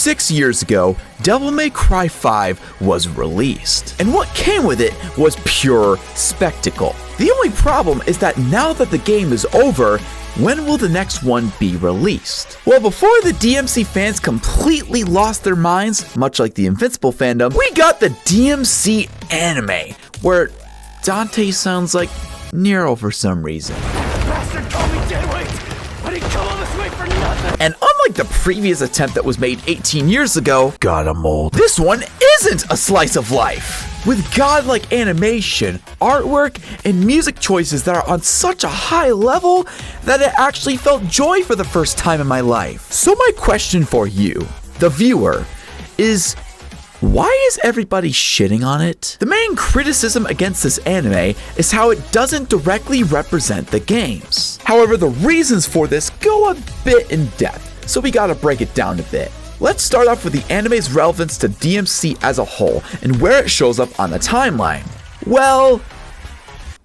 6 years ago, Devil May Cry 5 was released, and what came with it was pure spectacle. The only problem is that now that the game is over, when will the next one be released? Well, before the DMC fans completely lost their minds, much like the Invincible fandom, we got the DMC anime, where Dante sounds like Nero for some reason. Bastard called me dead weight, but he come all this way for nothing. And unlike the previous attempt that was made 18 years ago, got a mold, this one isn't a slice of life. With godlike animation, artwork, and music choices that are on such a high level that it actually felt joy for the first time in my life. So my question for you, the viewer, is why is everybody shitting on it? The main criticism against this anime is how it doesn't directly represent the games. However, the reasons for this go a bit in depth, so we gotta break it down a bit. Let's start off with the anime's relevance to DMC as a whole and where it shows up on the timeline. Well,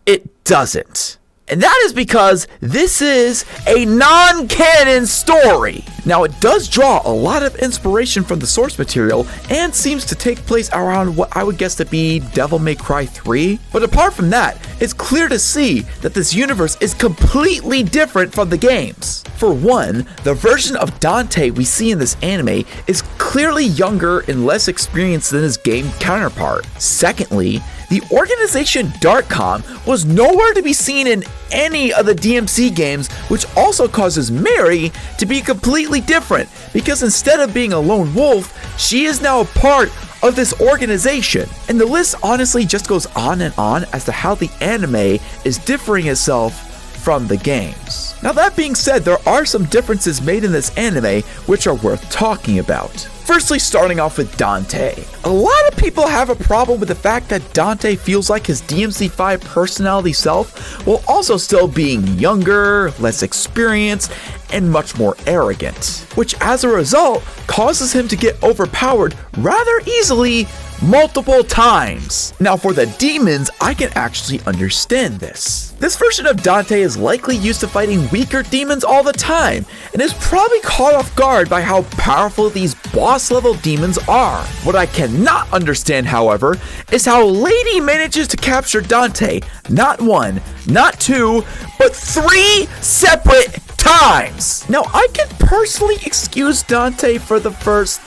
it doesn't. And that is because this is a non-canon story. Now, it does draw a lot of inspiration from the source material and seems to take place around what I would guess to be Devil May Cry 3. But apart from that, it's clear to see that this universe is completely different from the games. For one, the version of Dante we see in this anime is clearly younger and less experienced than his game counterpart. Secondly, the organization Darkcom was nowhere to be seen in any of the DMC games, which also causes Mary to be completely different, because instead of being a lone wolf, she is now a part of this organization. And the list honestly just goes on and on as to how the anime is differing itself from the games. Now, that being said, there are some differences made in this anime which are worth talking about. Firstly, starting off with Dante. A lot of people have a problem with the fact that Dante feels like his DMC5 personality self, while also still being younger, less experienced, and much more arrogant, which as a result causes him to get overpowered rather easily multiple times. Now, for the demons, I can actually understand this. This version of Dante is likely used to fighting weaker demons all the time, and is probably caught off guard by how powerful these boss level demons are. What I cannot understand, however, is how Lady manages to capture Dante not one, not two, but 3 separate times. Now, I can personally excuse Dante for the first,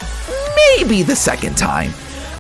maybe the second time,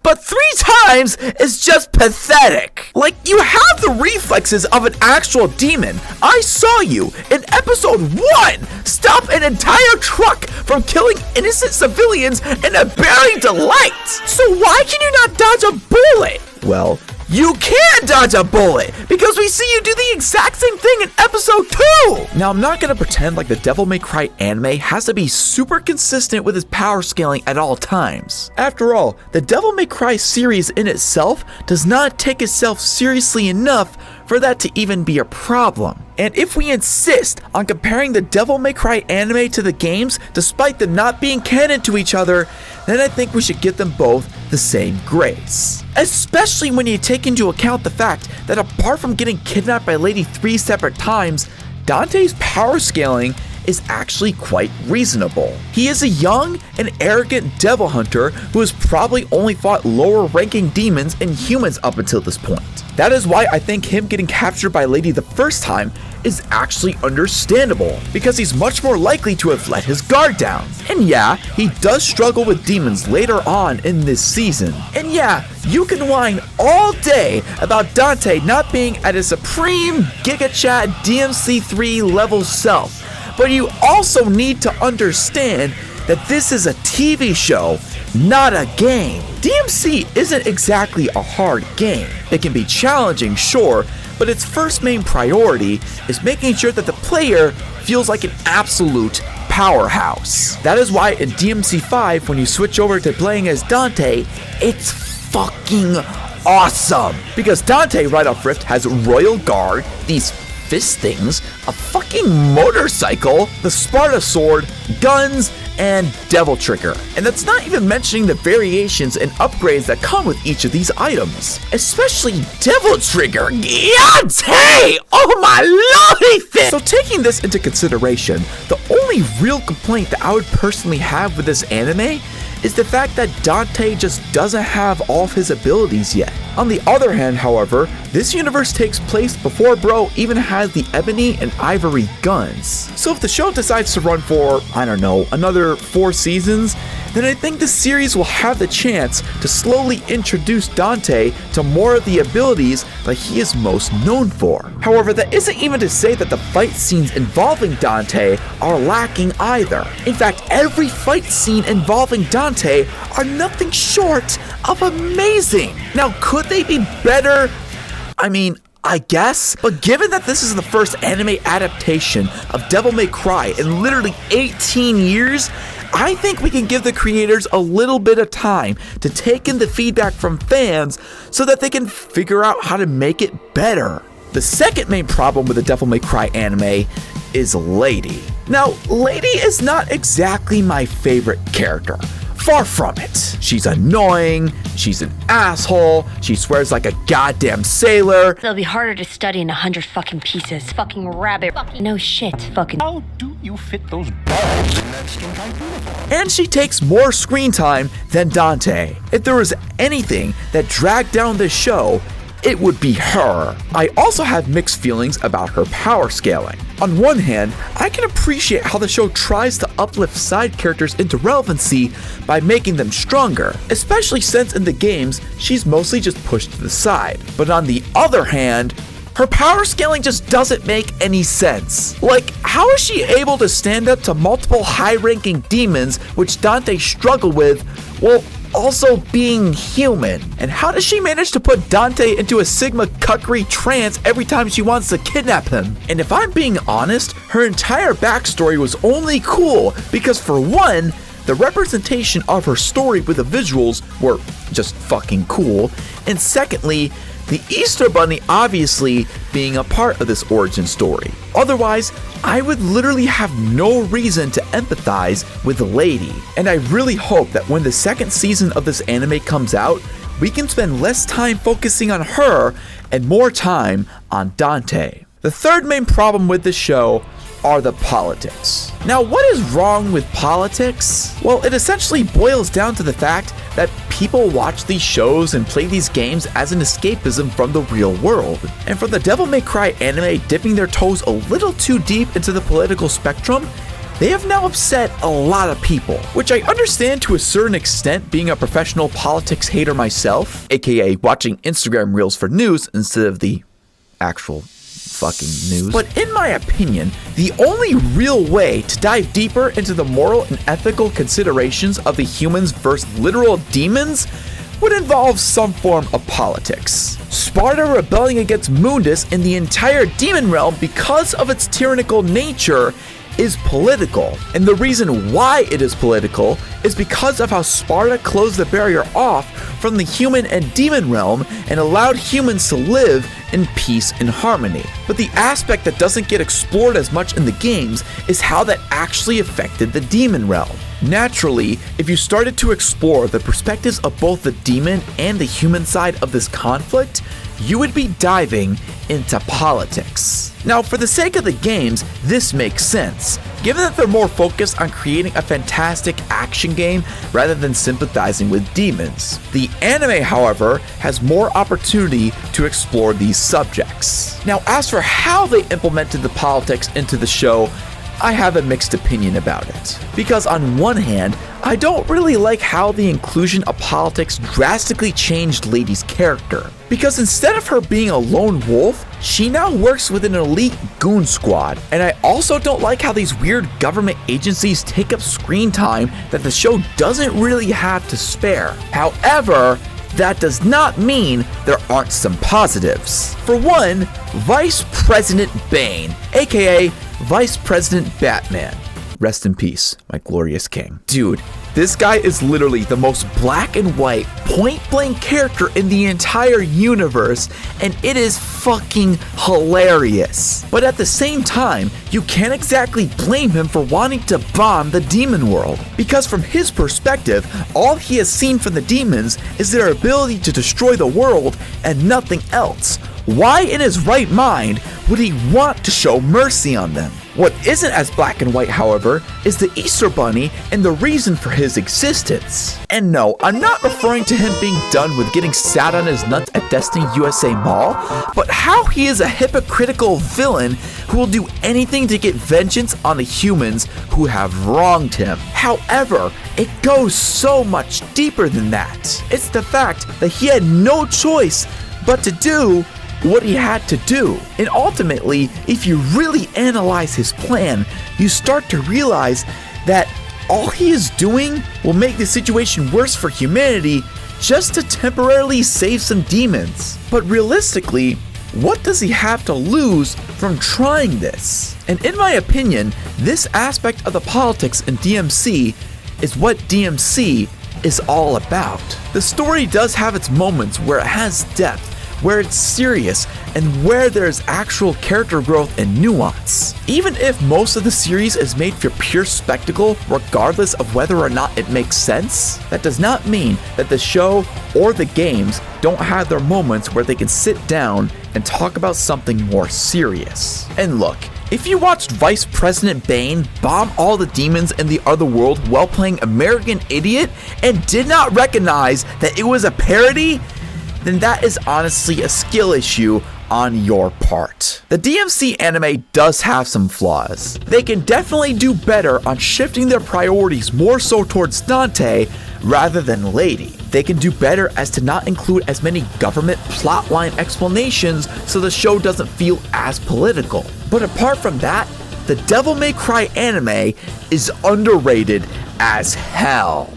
but 3 times is just pathetic. Like, you have the reflexes of an actual demon. I saw you in episode 1 stop an entire truck from killing innocent civilians in a bearing delight. So why can you not dodge a bullet? Well, you can dodge a bullet, because we see you do the exact same thing in episode 2! Now, I'm not gonna pretend like the Devil May Cry anime has to be super consistent with its power scaling at all times. After all, the Devil May Cry series in itself does not take itself seriously enough for that to even be a problem. And if we insist on comparing the Devil May Cry anime to the games, despite them not being canon to each other, then I think we should give them both the same grace. Especially when you take into account the fact that apart from getting kidnapped by Lady 3 separate times, Dante's power scaling is actually quite reasonable. He is a young and arrogant devil hunter who has probably only fought lower ranking demons and humans up until this point. That is why I think him getting captured by Lady the first time is actually understandable, because he's much more likely to have let his guard down. And yeah, he does struggle with demons later on in this season. And yeah, you can whine all day about Dante not being at his supreme GigaChat DMC3 level self, but you also need to understand that this is a TV show, not a game. DMC isn't exactly a hard game. It can be challenging, sure, but its first main priority is making sure that the player feels like an absolute powerhouse. That is why in DMC 5, when you switch over to playing as Dante, it's fucking awesome. Because Dante right off rip has Royal Guard, these fist things, a fucking motorcycle, the Sparta sword, guns, and Devil Trigger. And that's not even mentioning the variations and upgrades that come with each of these items. Especially Devil Trigger. Dante! Oh my lordy! So taking this into consideration, the only real complaint that I would personally have with this anime is the fact that Dante just doesn't have all of his abilities yet. On the other hand, however, this universe takes place before Bro even has the ebony and ivory guns. So if the show decides to run for, I don't know, another 4 seasons, then I think the series will have the chance to slowly introduce Dante to more of the abilities that he is most known for. However, that isn't even to say that the fight scenes involving Dante are lacking either. In fact, every fight scene involving Dante are nothing short of amazing. Now, could they be better? I mean, I guess, but given that this is the first anime adaptation of Devil May Cry in literally 18 years, I think we can give the creators a little bit of time to take in the feedback from fans so that they can figure out how to make it better. The second main problem with the Devil May Cry anime is Lady. Now, Lady is not exactly my favorite character. Far from it. She's annoying, she's an asshole, she swears like a goddamn sailor. It'll be harder to study in 100 fucking pieces. Fucking rabbit. Fucking no shit. Fucking. How do you fit those balls in that skin-tight uniform? And she takes more screen time than Dante. If there was anything that dragged down this show, it would be her. I also have mixed feelings about her power scaling. On one hand, I can appreciate how the show tries to uplift side characters into relevancy by making them stronger, especially since in the games, she's mostly just pushed to the side. But on the other hand, her power scaling just doesn't make any sense. Like, how is she able to stand up to multiple high-ranking demons which Dante struggled with, while also being human? And how does she manage to put Dante into a Sigma cuckery trance every time she wants to kidnap him? And if I'm being honest, her entire backstory was only cool because, for one, the representation of her story with the visuals were just fucking cool, and secondly, the Easter Bunny obviously being a part of this origin story. Otherwise, I would literally have no reason to empathize with Lady. And I really hope that when the second season of this anime comes out, we can spend less time focusing on her and more time on Dante. The third main problem with this show are the politics. Now, what is wrong with politics? Well, it essentially boils down to the fact that people watch these shows and play these games as an escapism from the real world. And for the Devil May Cry anime dipping their toes a little too deep into the political spectrum, they have now upset a lot of people, which I understand to a certain extent, being a professional politics hater myself, aka watching Instagram reels for news instead of the actual fucking news. But in my opinion, the only real way to dive deeper into the moral and ethical considerations of the humans versus literal demons would involve some form of politics. Sparta rebelling against Mundus in the entire demon realm because of its tyrannical nature is political. And the reason why it is political is because of how Sparta closed the barrier off from the human and demon realm and allowed humans to live in peace and harmony. But the aspect that doesn't get explored as much in the games is how that actually affected the demon realm. Naturally, if you started to explore the perspectives of both the demon and the human side of this conflict, you would be diving into politics. Now, for the sake of the games, this makes sense, given that they're more focused on creating a fantastic action game rather than sympathizing with demons. The anime, however, has more opportunity to explore these subjects. Now, as for how they implemented the politics into the show, I have a mixed opinion about it. Because on one hand, I don't really like how the inclusion of politics drastically changed Lady's character. Because instead of her being a lone wolf, she now works with an elite goon squad. And I also don't like how these weird government agencies take up screen time that the show doesn't really have to spare. However, that does not mean there aren't some positives. For one, Vice President Bane, aka Vice President Batman. Rest in peace, my glorious king. Dude, this guy is literally the most black and white, point-blank character in the entire universe, and it is fucking hilarious. But at the same time, you can't exactly blame him for wanting to bomb the demon world, because from his perspective, all he has seen from the demons is their ability to destroy the world and nothing else. Why in his right mind would he want to show mercy on them? What isn't as black and white, however, is the Easter Bunny and the reason for his existence. And no, I'm not referring to him being done with getting sat on his nuts at Destiny USA Mall, but how he is a hypocritical villain who will do anything to get vengeance on the humans who have wronged him. However, it goes so much deeper than that. It's the fact that he had no choice but to do what he had to do. And ultimately, if you really analyze his plan, you start to realize that all he is doing will make the situation worse for humanity just to temporarily save some demons. But realistically, what does he have to lose from trying this? And in my opinion, this aspect of the politics in DMC is what DMC is all about. The story does have its moments where it has depth, where it's serious, and where there's actual character growth and nuance. Even if most of the series is made for pure spectacle, regardless of whether or not it makes sense, that does not mean that the show or the games don't have their moments where they can sit down and talk about something more serious. And look, if you watched Vice President Bane bomb all the demons in the other world while playing American Idiot and did not recognize that it was a parody, then that is honestly a skill issue on your part. The DMC anime does have some flaws. They can definitely do better on shifting their priorities more so towards Dante rather than Lady. They can do better as to not include as many government plotline explanations so the show doesn't feel as political. But apart from that, the Devil May Cry anime is underrated as hell.